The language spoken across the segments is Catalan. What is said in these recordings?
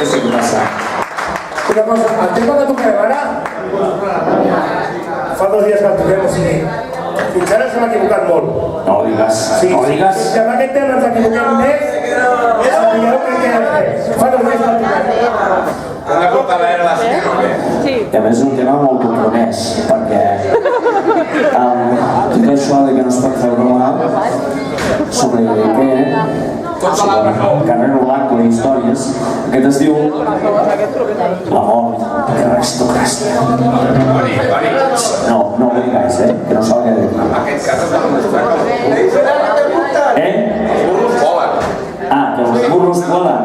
què sí que passa. Una cosa, el tema que tocarem ara, fa 2 dies que el toquem, o sigui, fins ara s'han equivocat molt. No ho digues, no ho digues. Si amb aquest tema ens equivoquem més, sapigueu que fa 2 dies que el toquem. Han de portar l'aire a la cinta, o què? I a més és un tema molt compromès, perquè tot això de que no es pot fer broma sobre què, sobre Carrero Blanco i històries, aquest es diu La mort de l'aristocràcia. No ho diguis, que no salga de aquí. En aquest cas es va demostrar que els burros volen. Ah, que los burros vuelan.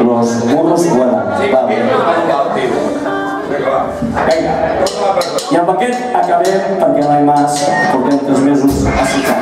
Los burros vuelan. Vinga. I amb aquest acabem perquè l'any mas portem 3 mesos a citar.